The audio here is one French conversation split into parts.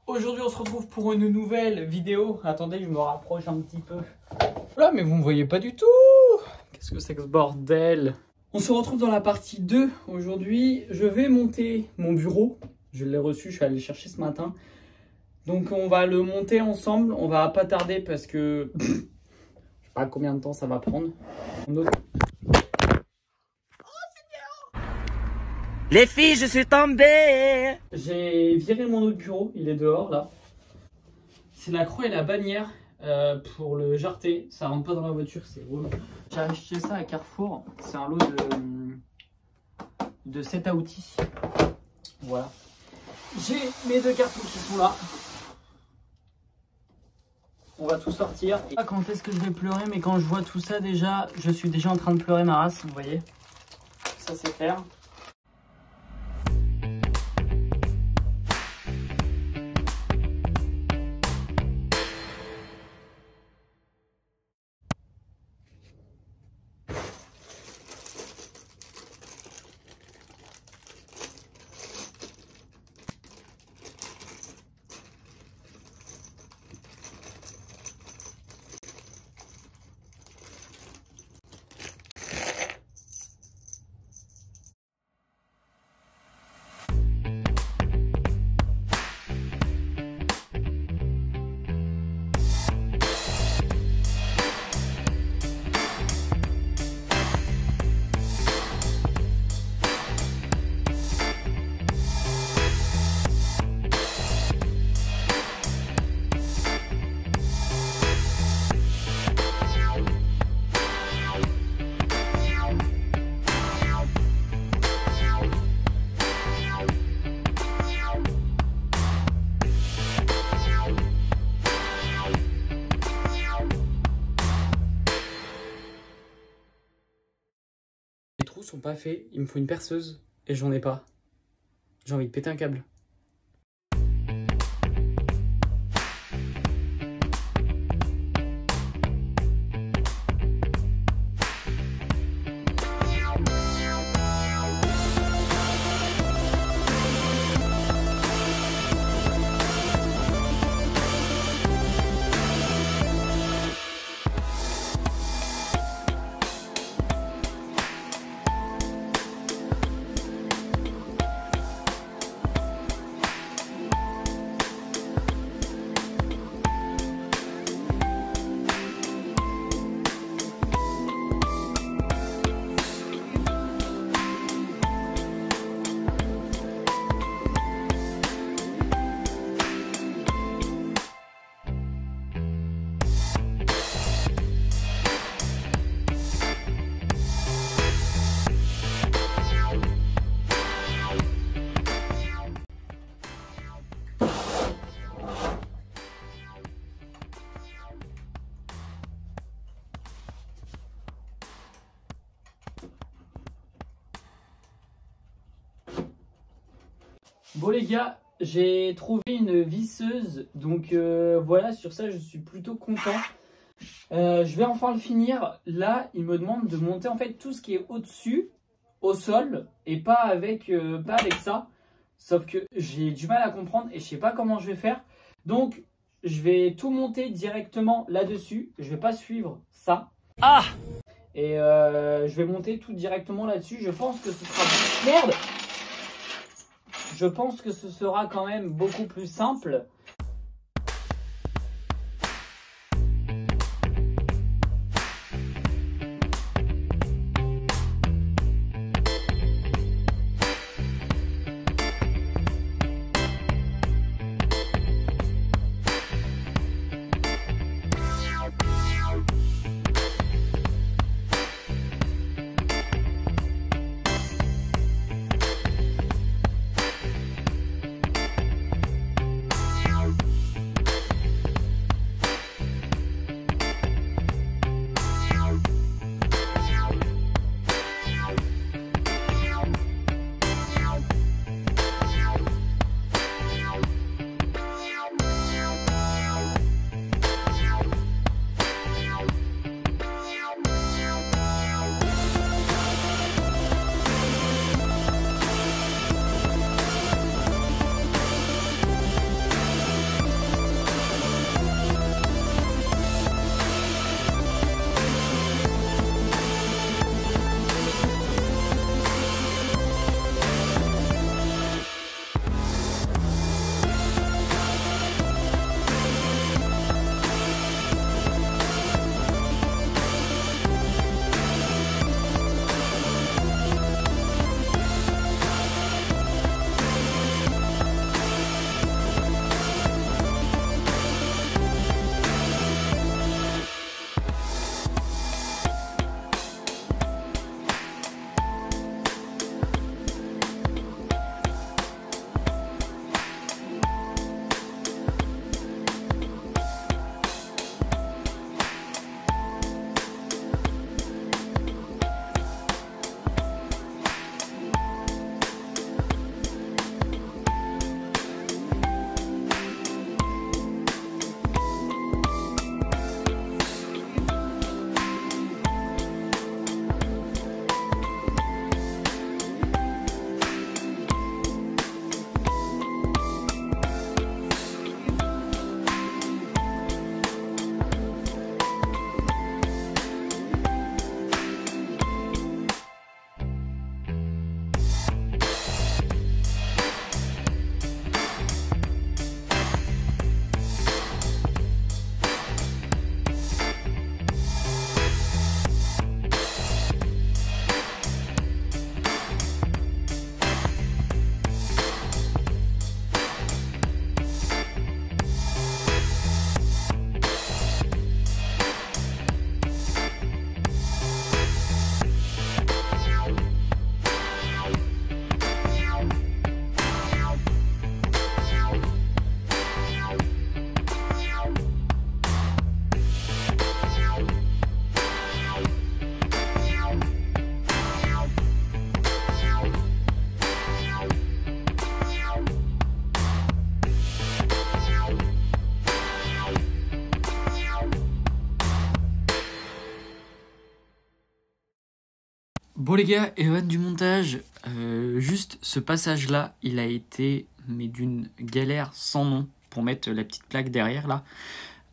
Aujourd'hui on se retrouve pour une nouvelle vidéo. Attendez, je me rapproche un petit peu. Là, mais vous me voyez pas du tout. Qu'est-ce que c'est que ce bordel? On se retrouve dans la partie 2 aujourd'hui. Je vais monter mon bureau. Je l'ai reçu, je suis allé le chercher ce matin. Donc on va le monter ensemble. On va pas tarder parce que je sais pas combien de temps ça va prendre. Les filles, je suis tombé. J'ai viré mon autre bureau, il est dehors là. C'est la croix et la bannière pour le jarter. Ça rentre pas dans la voiture, c'est relou. J'ai acheté ça à Carrefour. C'est un lot de 7 à outils. Voilà. J'ai mes deux cartons qui sont là. On va tout sortir. Et quand est-ce que je vais pleurer? Mais quand je vois tout ça déjà, je suis déjà en train de pleurer ma race, vous voyez. Ça c'est clair. Les trous sont pas faits, il me faut une perceuse et j'en ai pas. J'ai envie de péter un câble. Bon les gars, j'ai trouvé une visseuse, donc voilà, sur ça je suis plutôt content. Je vais enfin le finir. Là, il me demande de monter en fait tout ce qui est au-dessus, au sol, et pas avec ça. Sauf que j'ai du mal à comprendre et je sais pas comment je vais faire. Donc, je vais tout monter directement là-dessus. Je vais pas suivre ça. Ah! Et je vais monter tout directement là-dessus. Je pense que ce sera... Merde! Je pense que ce sera quand même beaucoup plus simple. Bon les gars, Evan du montage, juste ce passage là, il a été mais d'une galère sans nom pour mettre la petite plaque derrière là.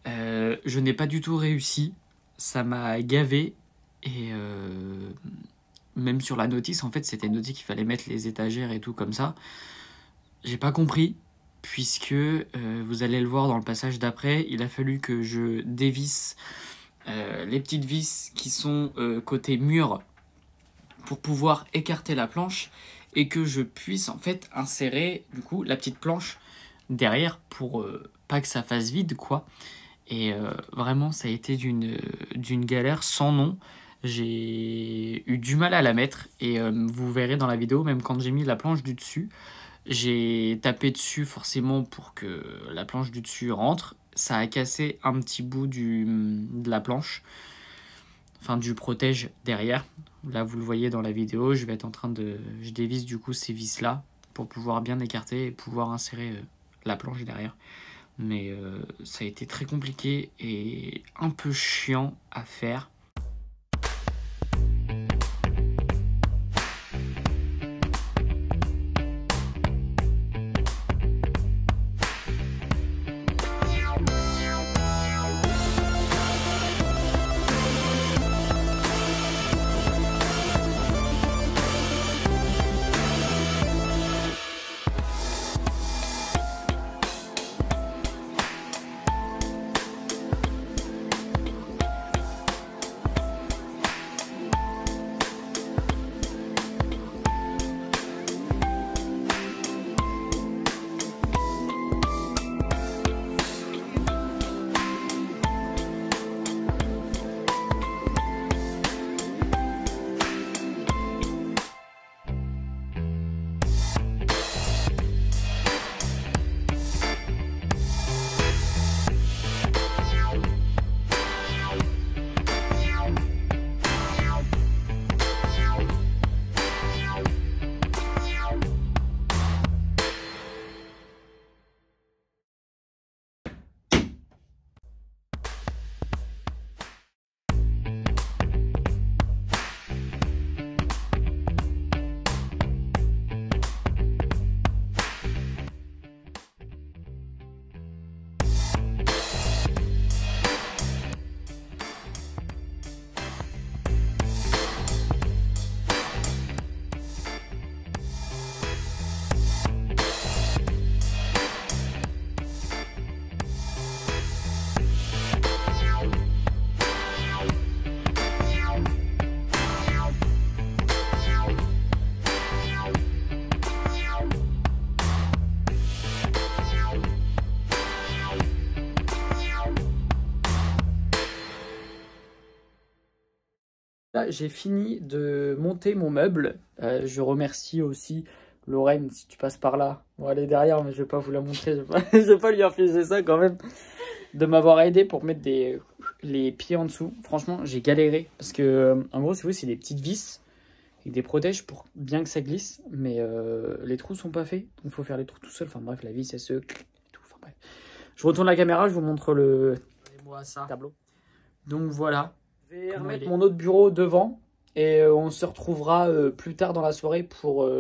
Je n'ai pas du tout réussi, ça m'a gavé et même sur la notice en fait c'était noté qu'il fallait mettre les étagères et tout comme ça. J'ai pas compris puisque vous allez le voir dans le passage d'après, il a fallu que je dévisse les petites vis qui sont côté mur pour pouvoir écarter la planche et que je puisse en fait insérer du coup la petite planche derrière pour pas que ça fasse vide quoi. Et vraiment ça a été d'une galère sans nom. J'ai eu du mal à la mettre et vous verrez dans la vidéo, même quand j'ai mis la planche du dessus, j'ai tapé dessus forcément pour que la planche du dessus rentre. Ça a cassé un petit bout de la planche, enfin du protège derrière. Là vous le voyez dans la vidéo, je vais être en train de... Je dévisse du coup ces vis là pour pouvoir bien écarter et pouvoir insérer la planche derrière. Mais ça a été très compliqué et un peu chiant à faire. Là, j'ai fini de monter mon meuble. Je remercie aussi Lorraine, si tu passes par là. Bon, elle est derrière, mais je vais pas vous la montrer. Je vais pas lui infliger ça quand même. De m'avoir aidé pour mettre les pieds en dessous. Franchement, j'ai galéré. Parce que, en gros, c'est des petites vis avec des protèges pour bien que ça glisse. Mais les trous sont pas faits. Donc, il faut faire les trous tout seul. Enfin, bref, la vis, elle se... Enfin, bref. Je retourne la caméra, je vous montre le tableau. Donc, voilà. Je vais remettre mon autre bureau devant et on se retrouvera plus tard dans la soirée pour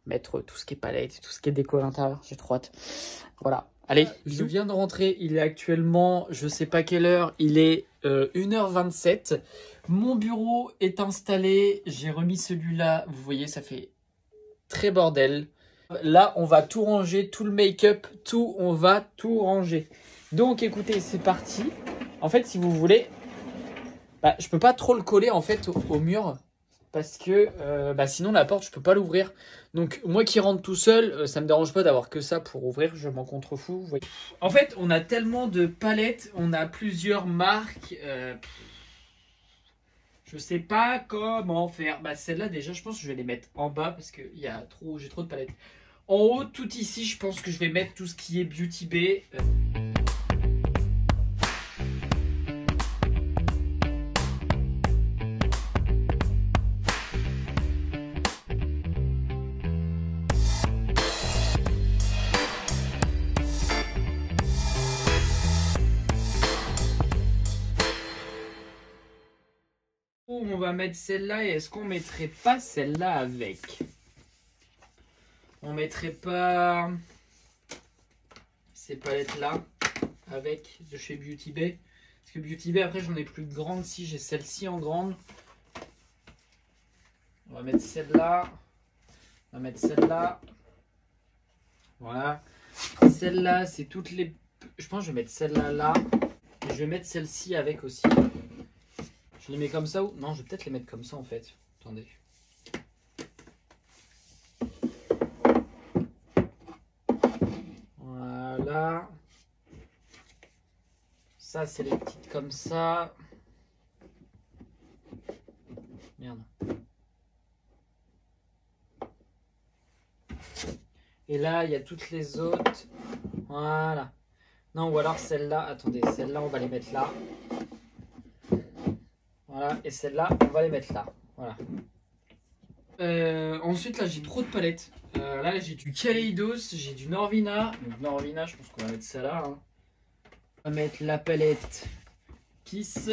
mettre tout ce qui est palette et tout ce qui est déco à l'intérieur. J'ai trop hâte. Voilà. Allez, je viens de rentrer. Il est actuellement, je sais pas quelle heure, il est 1h27. Mon bureau est installé. J'ai remis celui-là. Vous voyez, ça fait très bordel. Là, on va tout ranger, tout le make-up, tout, on va tout ranger. Donc, écoutez, c'est parti. En fait, si vous voulez... Bah, je peux pas trop le coller en fait au mur parce que sinon la porte je peux pas l'ouvrir. Donc moi qui rentre tout seul, ça me dérange pas d'avoir que ça pour ouvrir, je m'en contrefous. Vous voyez. En fait on a tellement de palettes, on a plusieurs marques. Je sais pas comment faire. Bah celle-là déjà je pense que je vais les mettre en bas parce que j'ai trop de palettes. En haut tout ici je pense que je vais mettre tout ce qui est Beauty Bay. qu'on va mettre celle-là et est-ce qu'on mettrait pas celle-là avec? On mettrait pas ces palettes-là avec de chez Beauty Bay? Parce que Beauty Bay, après, j'en ai plus de grande. Si j'ai celle-ci en grande. On va mettre celle-là. On va mettre celle-là. Voilà. Celle-là, c'est toutes les... Je pense que je vais mettre celle-là là. Et je vais mettre celle-ci avec aussi. Je les mets comme ça ou... Non, je vais peut-être les mettre comme ça en fait. Attendez. Voilà. Ça, c'est les petites comme ça. Merde. Et là, il y a toutes les autres. Voilà. Non, ou alors celle-là. Attendez, celle-là, on va les mettre là. Voilà. Et celle-là, on va les mettre là. Voilà. Ensuite, là, j'ai trop de palettes. Là, j'ai du Kaleidos, j'ai du Norvina. Donc, Norvina, je pense qu'on va mettre ça là. Hein. On va mettre la palette Kiss.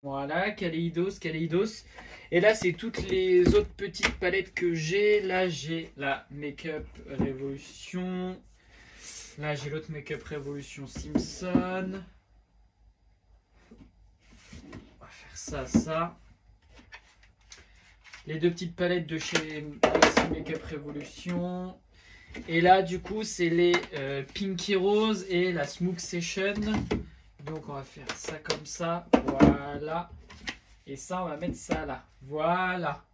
Voilà, Kaleidos. Et là, c'est toutes les autres petites palettes que j'ai. Là, j'ai la Make-up Révolution. Là, j'ai l'autre Make-up Révolution Simpson. On va faire ça. Les deux petites palettes de chez Make-up Révolution. Et là, du coup, c'est les Pinky Rose et la Smooth Session. Donc, on va faire ça comme ça. Voilà. Et ça, on va mettre ça là. Voilà.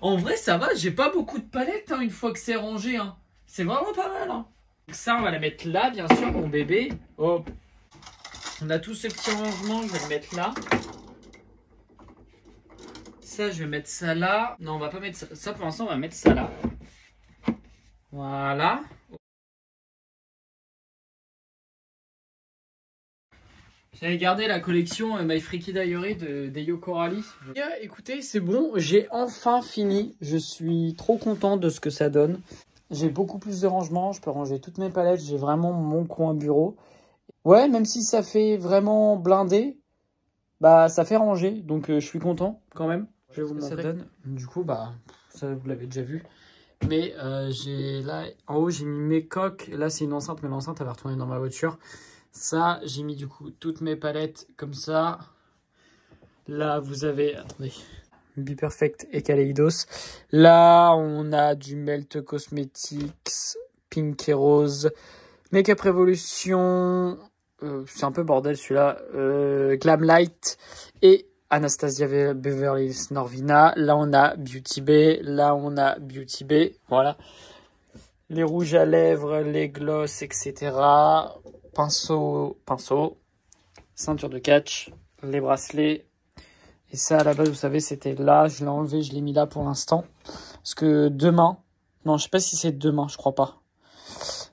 En vrai, ça va. J'ai pas beaucoup de palettes hein, une fois que c'est rangé. Hein. C'est vraiment pas mal. Hein. Donc ça, on va la mettre là, bien sûr, mon bébé. Hop. On a tous ces petits rangements. Je vais le mettre là. Ça, je vais mettre ça là. Non, on va pas mettre ça. Ça, pour l'instant, on va mettre ça là. Voilà. J'avais gardé la collection My Freaky Diary d'Eyo Coralie. Écoutez, c'est bon, j'ai enfin fini. Je suis trop content de ce que ça donne. J'ai beaucoup plus de rangement, je peux ranger toutes mes palettes. J'ai vraiment mon coin bureau. Ouais, même si ça fait vraiment blindé, bah ça fait ranger. Donc je suis content quand même. Je vais vous montrer. Ça donne. Du coup, bah ça vous l'avez déjà vu. Mais j'ai là, en haut, j'ai mis mes coques. Là, c'est une enceinte, mais l'enceinte, elle va retourner dans ma voiture. Ça, j'ai mis du coup toutes mes palettes comme ça. Là, vous avez... Attendez. Be Perfect et Kaleidos. Là, on a du Melt Cosmetics, Pink et Rose, Make-up Revolution. C'est un peu bordel celui-là. Glam Light et Anastasia Beverly Hills Norvina. Là, on a Beauty Bay. Là, on a Beauty Bay. Voilà. Les rouges à lèvres, les gloss, etc. Pinceau, ceinture de catch, les bracelets. Et ça, à la base, vous savez, c'était là. Je l'ai enlevé, je l'ai mis là pour l'instant. Parce que demain, non, je sais pas si c'est demain, je crois pas.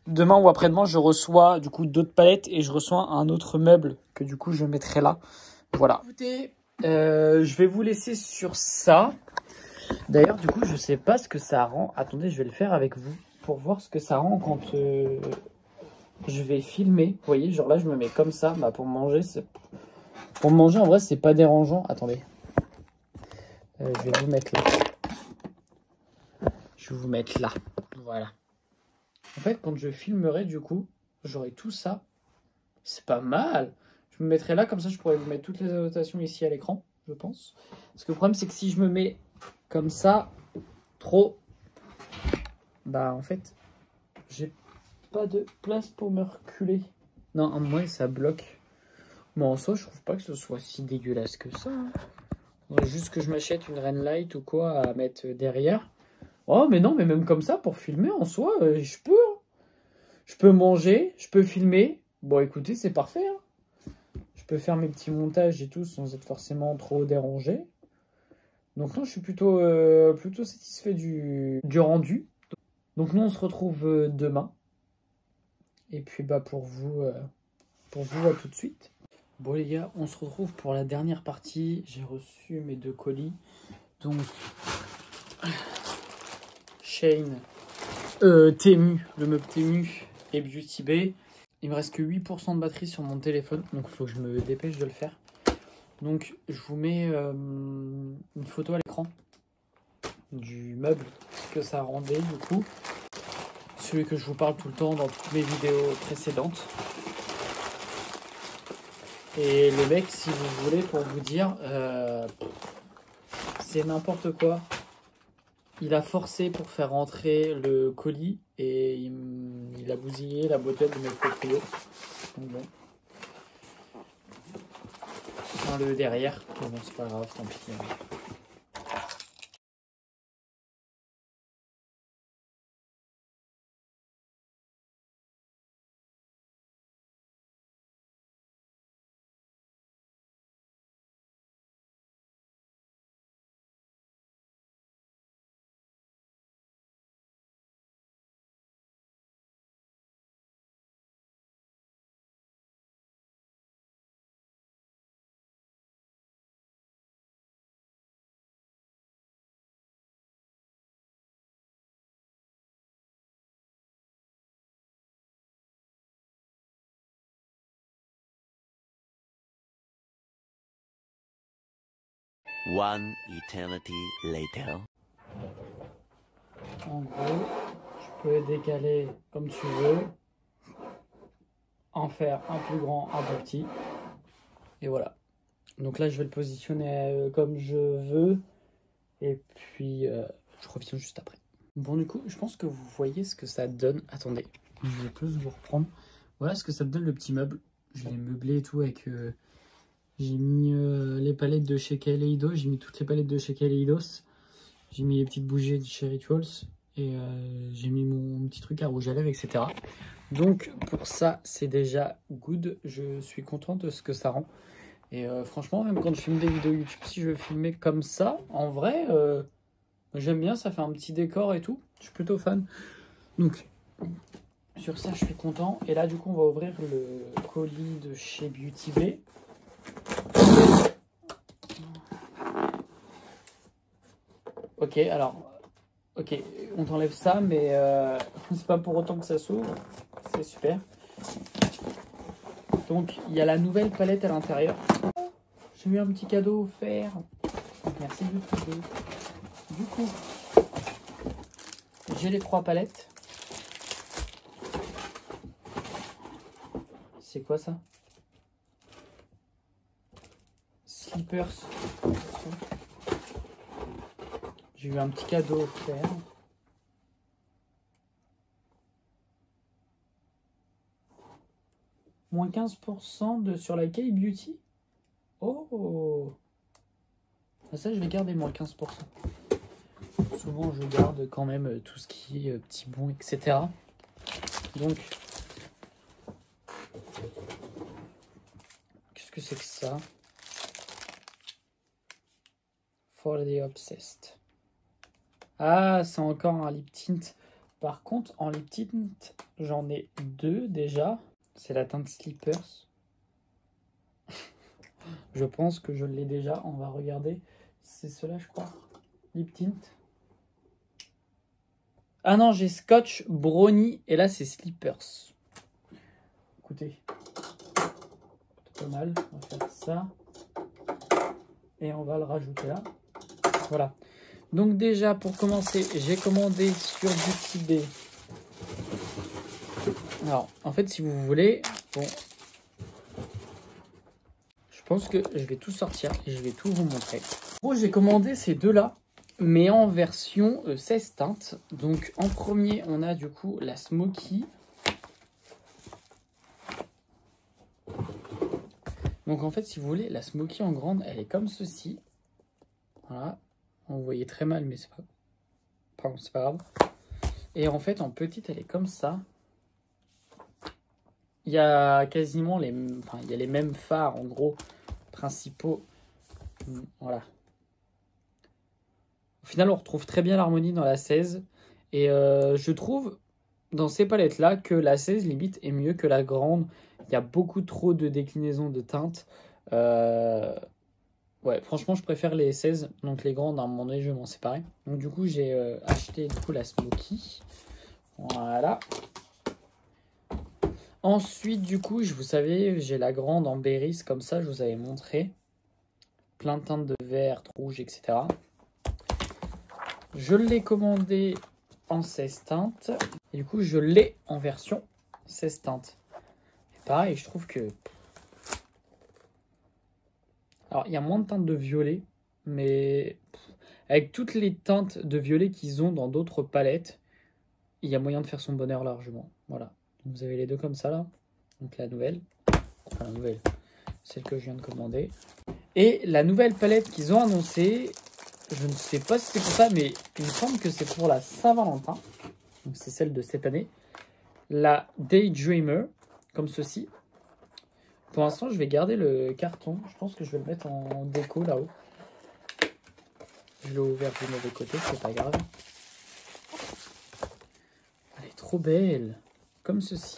Demain ou après-demain, je reçois du coup d'autres palettes et je reçois un autre meuble que du coup, je mettrai là. Voilà. Écoutez, je vais vous laisser sur ça. D'ailleurs, du coup, je sais pas ce que ça rend. Attendez, je vais le faire avec vous pour voir ce que ça rend quand... je vais filmer, vous voyez, genre là je me mets comme ça, bah pour manger, en vrai c'est pas dérangeant. Attendez, je vais vous mettre là. Je vais vous mettre là, voilà. En fait quand je filmerai du coup, j'aurai tout ça, c'est pas mal. Je me mettrai là, comme ça je pourrais vous mettre toutes les annotations ici à l'écran, je pense. Parce que le problème c'est que si je me mets comme ça, trop, bah en fait, j'ai pas de place pour me reculer. Non, à moins ça bloque. Bon, en soi, je trouve pas que ce soit si dégueulasse que ça. Hein. Juste que je m'achète une Ring Light ou quoi à mettre derrière. Oh, mais non, mais même comme ça, pour filmer, en soi, je peux. Hein. Je peux manger, je peux filmer. Bon, écoutez, c'est parfait. Hein. Je peux faire mes petits montages et tout sans être forcément trop dérangé. Donc non, je suis plutôt satisfait du rendu. Donc nous, on se retrouve demain. Et puis bah pour vous à tout de suite. Bon les gars, on se retrouve pour la dernière partie. J'ai reçu mes 2 colis. Donc, Shein, Temu, le meuble Temu et Beauty Bay. Il me reste que 8% de batterie sur mon téléphone, donc il faut que je me dépêche de le faire. Donc, je vous mets une photo à l'écran du meuble, ce que ça rendait du coup. Celui que je vous parle tout le temps dans toutes mes vidéos précédentes. Et le mec, si vous voulez, pour vous dire, c'est n'importe quoi. Il a forcé pour faire rentrer le colis et il a bousillé la boîte de mes proprios. Donc bon. Enfin, le derrière. Mais bon, c'est pas grave, tant pis. 1 eternity later. En gros, je peux décaler comme tu veux, en faire un plus grand, un plus petit, et voilà. Donc là, je vais le positionner comme je veux, et puis je reviens juste après. Bon, du coup, je pense que vous voyez ce que ça donne. Attendez, je vais plus vous reprendre. Voilà ce que ça me donne, le petit meuble. Je l'ai meublé et tout avec... j'ai mis les palettes de chez Kaleidos, j'ai mis toutes les palettes de chez Kaleidos. J'ai mis les petites bougies de chez Rituals. Et j'ai mis mon petit truc à rouge à lèvres, etc. Donc pour ça, c'est déjà good. Je suis content de ce que ça rend. Et franchement, même quand je filme des vidéos YouTube, si je veux filmer comme ça, en vrai, j'aime bien. Ça fait un petit décor et tout. Je suis plutôt fan. Donc sur ça, je suis content. Et là, du coup, on va ouvrir le colis de chez Beauty Bay. Ok, alors, ok, on t'enlève ça, mais c'est pas pour autant que ça s'ouvre. C'est super. Donc, il y a la nouvelle palette à l'intérieur. J'ai eu un petit cadeau offert. Merci du cadeau. Du coup, j'ai les 3 palettes. C'est quoi ça? Slippers. J'ai eu un petit cadeau offert. Moins 15% sur la K-Beauty. Oh! Ça, je vais garder moins 15%. Souvent, je garde quand même tout ce qui est petits bons, etc. Donc, qu'est-ce que c'est que ça? For the Obsessed. Ah, c'est encore un lip tint. Par contre, en lip tint, j'en ai 2 déjà. C'est la teinte Slippers. Je pense que je l'ai déjà. On va regarder. C'est cela, je crois. Lip tint. Ah non, j'ai Scotch, Brownie. Et là, c'est Slippers. Écoutez. Pas mal. On va faire ça. Et on va le rajouter là. Voilà. Donc déjà, pour commencer, j'ai commandé sur Beauty Bay. Alors, en fait, si vous voulez, bon, je pense que je vais tout sortir et je vais tout vous montrer. En gros, j'ai commandé ces deux-là, mais en version 16 teintes. Donc, en premier, on a du coup la Smoky. Donc, en fait, si vous voulez, la Smoky en grande, elle est comme ceci. Voilà. Vous voyez très mal, mais c'est pas... Pardon, c'est pas grave. Et en fait, en petite, elle est comme ça. Il y a quasiment les... Enfin, il y a les mêmes fards, en gros, principaux. Voilà. Au final, on retrouve très bien l'harmonie dans la 16. Et je trouve, dans ces palettes-là, que la 16, limite, est mieux que la grande. Il y a beaucoup trop de déclinaisons de teintes. Ouais, franchement, je préfère les 16. Donc les grandes, à un moment donné, je vais m'en séparer. Donc du coup, j'ai acheté du coup la Smoky. Voilà. Ensuite, du coup, vous savez, j'ai la grande en berries, comme ça, je vous avais montré. Plein de teintes de vert, de rouge, etc. Je l'ai commandé en 16 teintes. Et du coup, je l'ai en version 16 teintes. Et pareil, je trouve que... Alors, il y a moins de teintes de violet, mais avec toutes les teintes de violet qu'ils ont dans d'autres palettes, il y a moyen de faire son bonheur largement. Voilà. Vous avez les deux comme ça, là. Donc la nouvelle. Enfin, la nouvelle. Celle que je viens de commander. Et la nouvelle palette qu'ils ont annoncée, je ne sais pas si c'est pour ça, mais il me semble que c'est pour la Saint-Valentin. Donc c'est celle de cette année. La Daydreamer, comme ceci. Pour l'instant, je vais garder le carton. Je pense que je vais le mettre en déco là-haut. Je l'ai ouvert du mauvais côté, c'est pas grave. Elle est trop belle. Comme ceci.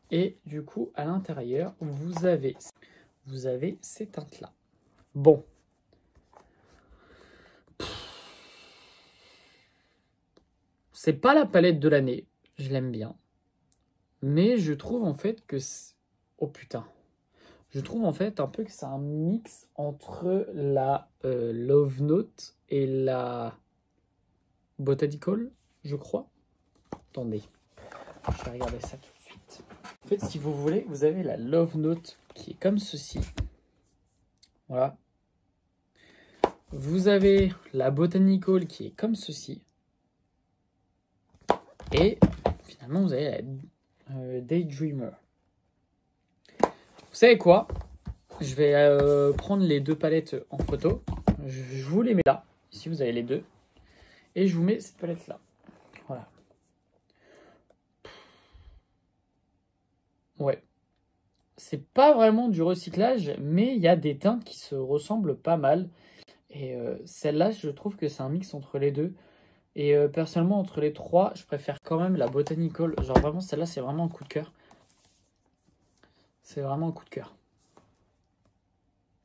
Et du coup, à l'intérieur, vous avez ces teintes-là. Bon. C'est pas la palette de l'année. Je l'aime bien. Mais je trouve en fait que... Oh putain. Je trouve en fait un peu que c'est un mix entre la Love Note et la Botanical, je crois. Attendez. Je vais regarder ça tout de suite. En fait, si vous voulez, vous avez la Love Note qui est comme ceci. Voilà. Vous avez la Botanical qui est comme ceci. Et finalement, vous avez la Daydreamer. Vous savez quoi? Je vais prendre les deux palettes en photo. Je vous les mets là. Ici, vous avez les deux. Et je vous mets cette palette-là. Voilà. Ouais. C'est pas vraiment du recyclage, mais il y a des teintes qui se ressemblent pas mal. Et celle-là, je trouve que c'est un mix entre les deux. Et personnellement, entre les trois, je préfère quand même la Botanical. Genre vraiment, celle-là, c'est vraiment un coup de cœur. C'est vraiment un coup de cœur.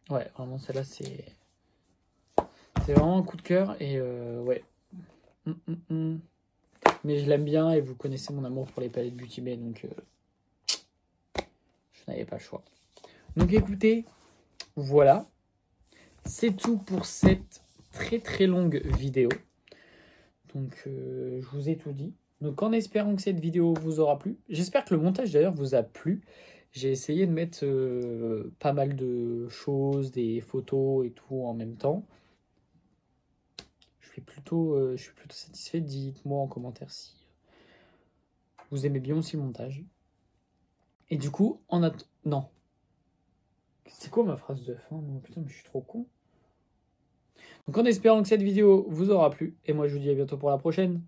Ouais, vraiment, celle-là, c'est vraiment un coup de cœur. Et ouais. Mais je l'aime bien et vous connaissez mon amour pour les palettes Beauty Bay. Donc, je n'avais pas le choix. Donc, écoutez, voilà. C'est tout pour cette très très longue vidéo. Donc, je vous ai tout dit. Donc, en espérant que cette vidéo vous aura plu. J'espère que le montage, d'ailleurs, vous a plu. J'ai essayé de mettre pas mal de choses, des photos et tout en même temps. Je suis plutôt satisfait. Dites-moi en commentaire si vous aimez bien aussi le montage. Et du coup, non. C'est quoi ma phrase de fin? Non, putain, mais je suis trop con. Donc, en espérant que cette vidéo vous aura plu. Et moi, je vous dis à bientôt pour la prochaine.